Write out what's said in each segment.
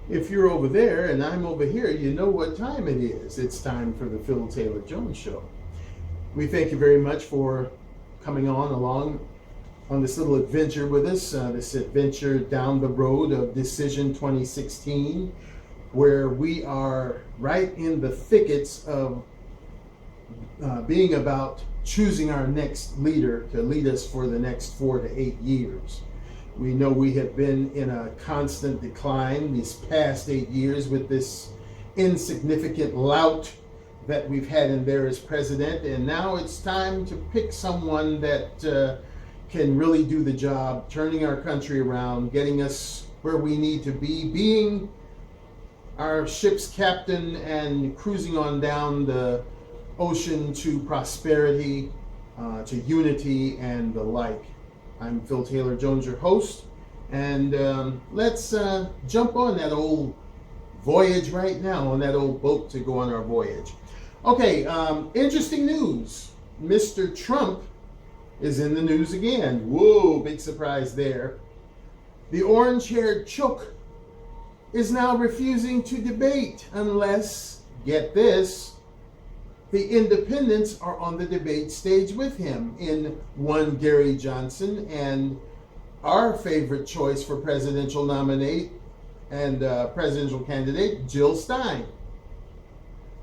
If you're over there and I'm over here, you know what time it is. It's time for the Phil Taylor Jones Show. We thank you very much for coming along on this little adventure with us, this adventure down the road of Decision 2016, where we are right in the thickets of being about choosing our next leader to lead us for the next 4 to 8 years. We know we have been in a constant decline these past 8 years with this insignificant lout that we've had in there as president, and now it's time to pick someone that can really do the job, turning our country around, getting us where we need to be, being our ship's captain and cruising on down the ocean to prosperity, to unity and the like. I'm Phil Taylor Jones, your host, and let's jump on that old voyage right now, on that old boat to go on our voyage. Okay, interesting news. Mr. Trump is in the news again. Whoa, big surprise there. The orange-haired chook is now refusing to debate unless, get this, the independents are on the debate stage with him, in one Gary Johnson and our favorite choice for presidential nominee and presidential candidate, Jill Stein.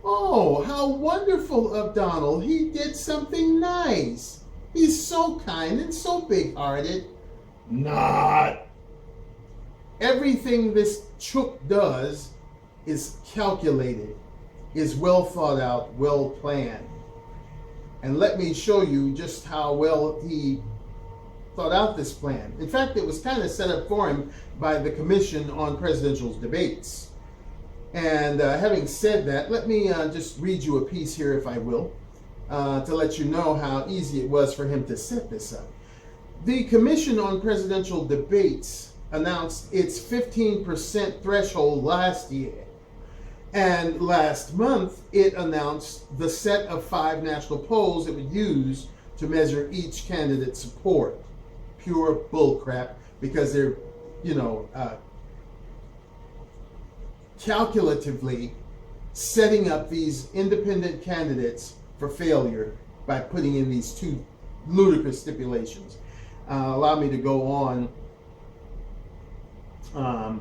Oh, how wonderful of Donald. He did something nice. He's so kind and so big-hearted. Not. Everything this chook does is calculated, is well thought out, well planned. And let me show you just how well he thought out this plan. In fact, it was kind of set up for him by the Commission on Presidential Debates. And having said that, let me just read you a piece here, if I will, to let you know how easy it was for him to set this up. The Commission on Presidential Debates announced its 15% threshold last year. And last month, it announced the set of 5 national polls it would use to measure each candidate's support. Pure bullcrap, because they're, calculatively setting up these independent candidates for failure by putting in these 2 ludicrous stipulations. Allow me to go on. I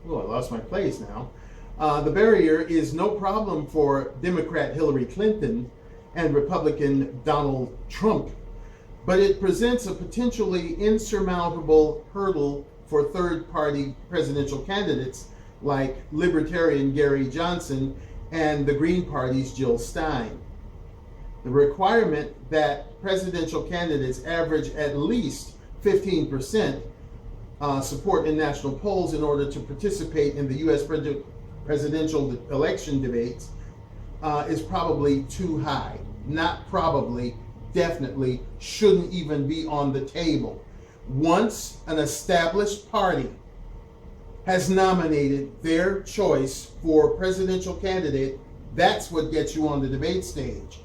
lost my place now. The barrier is no problem for Democrat Hillary Clinton and Republican Donald Trump, but it presents a potentially insurmountable hurdle for third-party presidential candidates like Libertarian Gary Johnson and the Green Party's Jill Stein. The requirement that presidential candidates average at least 15% support in national polls in order to participate in the U.S. presidential election debates is probably too high. Not probably, definitely shouldn't even be on the table. Once an established party has nominated their choice for presidential candidate, that's what gets you on the debate stage.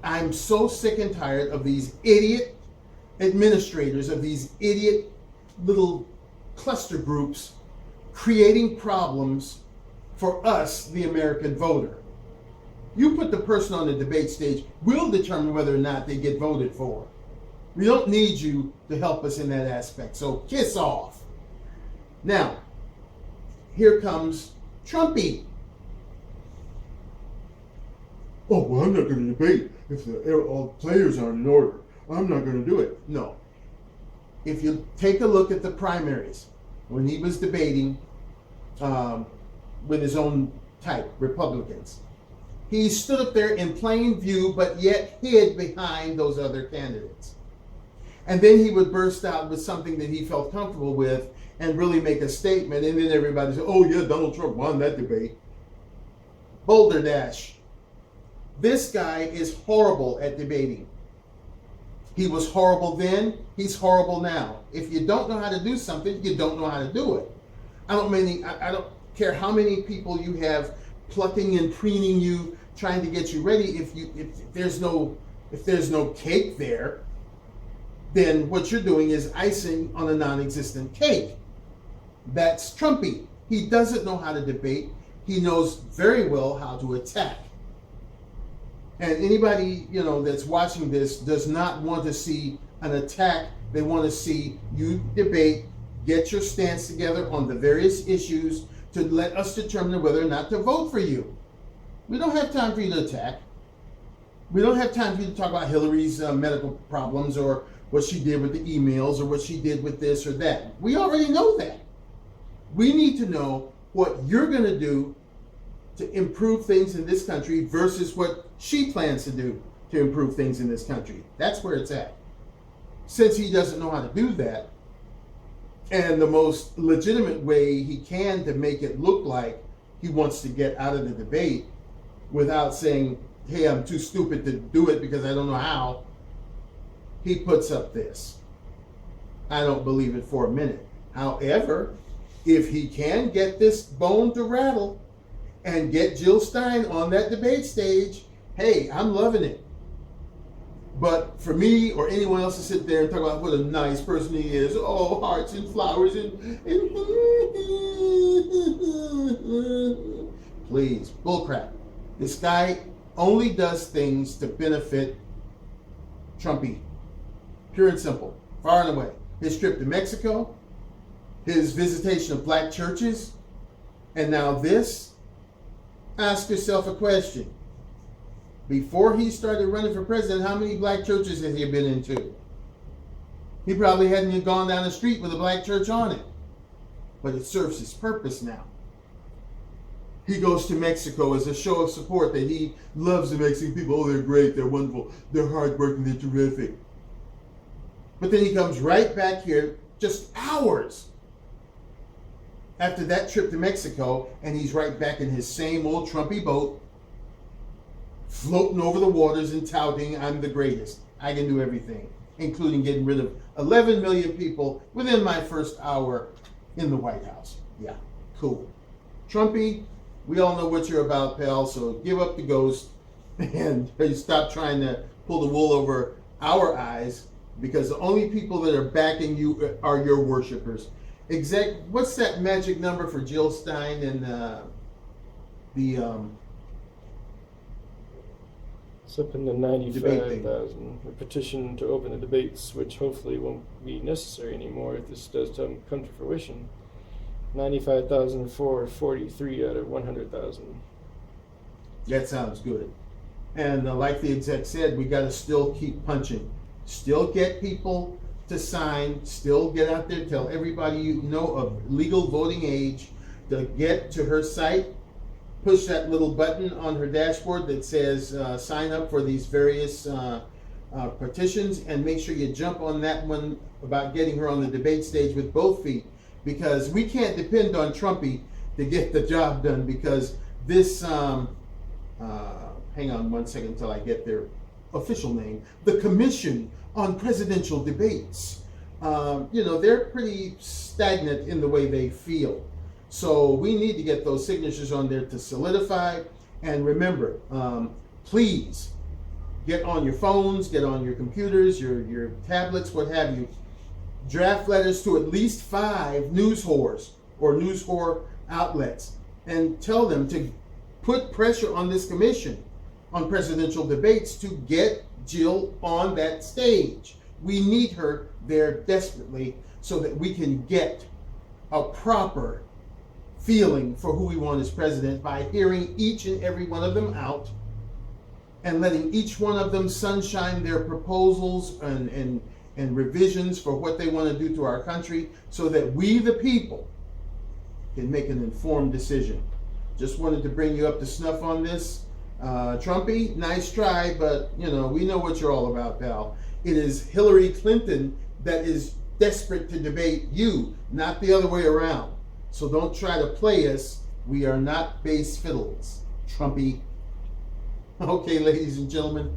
I'm so sick and tired of these idiot administrators, of these idiot little cluster groups creating problems for us, the American voter. You put the person on the debate stage, we'll determine whether or not they get voted for. We don't need you to help us in that aspect, so kiss off. Now, here comes Trumpy. Oh, well, I'm not going to debate if all players aren't in order. I'm not going to do it. No. If you take a look at the primaries, when he was debating with his own type, Republicans, he stood up there in plain view, but yet hid behind those other candidates. And then he would burst out with something that he felt comfortable with and really make a statement, and then everybody said, oh yeah, Donald Trump won that debate. Boulder Dash. This guy is horrible at debating. He was horrible then, he's horrible now. If you don't know how to do something, you don't know how to do it. I don't care how many people you have plucking and preening you, trying to get you ready. If there's no cake there, then what you're doing is icing on a non-existent cake. That's Trumpy. He doesn't know how to debate. He knows very well how to attack. And anybody, that's watching this does not want to see an attack. They want to see you debate, get your stance together on the various issues to let us determine whether or not to vote for you. We don't have time for you to attack. We don't have time for you to talk about Hillary's medical problems or what she did with the emails or what she did with this or that. We already know that. We need to know what you're going to do to improve things in this country versus what she plans to do to improve things in this country. That's where it's at. Since he doesn't know how to do that, and the most legitimate way he can to make it look like he wants to get out of the debate without saying, hey, I'm too stupid to do it because I don't know how, he puts up this. I don't believe it for a minute. However, if he can get this bone to rattle and get Jill Stein on that debate stage, hey, I'm loving it. But for me or anyone else to sit there and talk about what a nice person he is, oh, hearts and flowers and please, bullcrap. This guy only does things to benefit Trumpy. Pure and simple, far and away. His trip to Mexico, his visitation of black churches, and now this. Ask yourself a question. Before he started running for president, how many black churches has he been into? He probably hadn't even gone down the street with a black church on it. But it serves his purpose now. He goes to Mexico as a show of support that he loves the Mexican people. Oh, they're great, they're wonderful, they're hardworking, they're terrific. But then he comes right back here just hours after that trip to Mexico, and he's right back in his same old Trumpy boat, floating over the waters and touting, I'm the greatest. I can do everything, including getting rid of 11 million people within my first hour in the White House. Yeah, cool. Trumpy, we all know what you're about, pal, so give up the ghost and stop trying to pull the wool over our eyes, because the only people that are backing you are your worshipers. What's that magic number for Jill Stein and It's up in the 95,000. A petition to open the debates, which hopefully won't be necessary anymore if this does come to fruition. 95,443 out of 100,000. That sounds good. And like the exec said, we got to still keep punching. Still get people to sign. Still get out there, tell everybody you know of legal voting age to get to her site. Push that little button on her dashboard that says sign up for these various petitions, and make sure you jump on that one about getting her on the debate stage with both feet, because we can't depend on Trumpy to get the job done, because this hang on one second until I get their official name, the Commission on Presidential Debates. They're pretty stagnant in the way they feel. So we need to get those signatures on there to solidify. And remember, please get on your phones, get on your computers, your tablets, what have you. Draft letters to at least 5 news whores or news whore outlets, and tell them to put pressure on this commission on presidential debates to get Jill on that stage. We need her there desperately so that we can get a proper feeling for who we want as president by hearing each and every one of them out and letting each one of them sunshine their proposals and revisions for what they want to do to our country, so that we the people can make an informed decision. Just wanted to bring you up to snuff on this. Trumpy, nice try, but we know what you're all about, pal. It is Hillary Clinton that is desperate to debate you, not the other way around. So don't try to play us. We are not bass fiddles, Trumpy. Okay, ladies and gentlemen,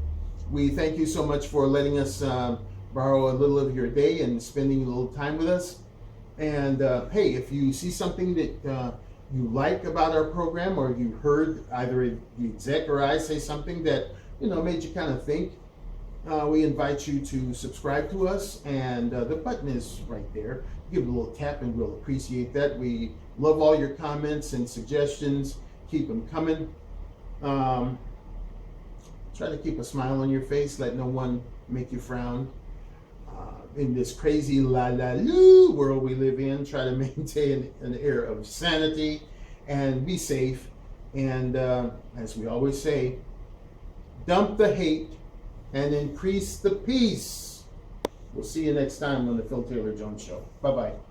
we thank you so much for letting us borrow a little of your day and spending a little time with us. And hey, if you see something that you like about our program, or you heard either the exec or I say something that made you kind of think, we invite you to subscribe to us, and the button is right there. Give it a little tap and we'll appreciate that. We love all your comments and suggestions. Keep them coming. Try to keep a smile on your face. Let no one make you frown. In this crazy la-la-loo world we live in, try to maintain an air of sanity and be safe. And as we always say, dump the hate and increase the peace. We'll see you next time on the Phil Taylor Jones Show. Bye-bye.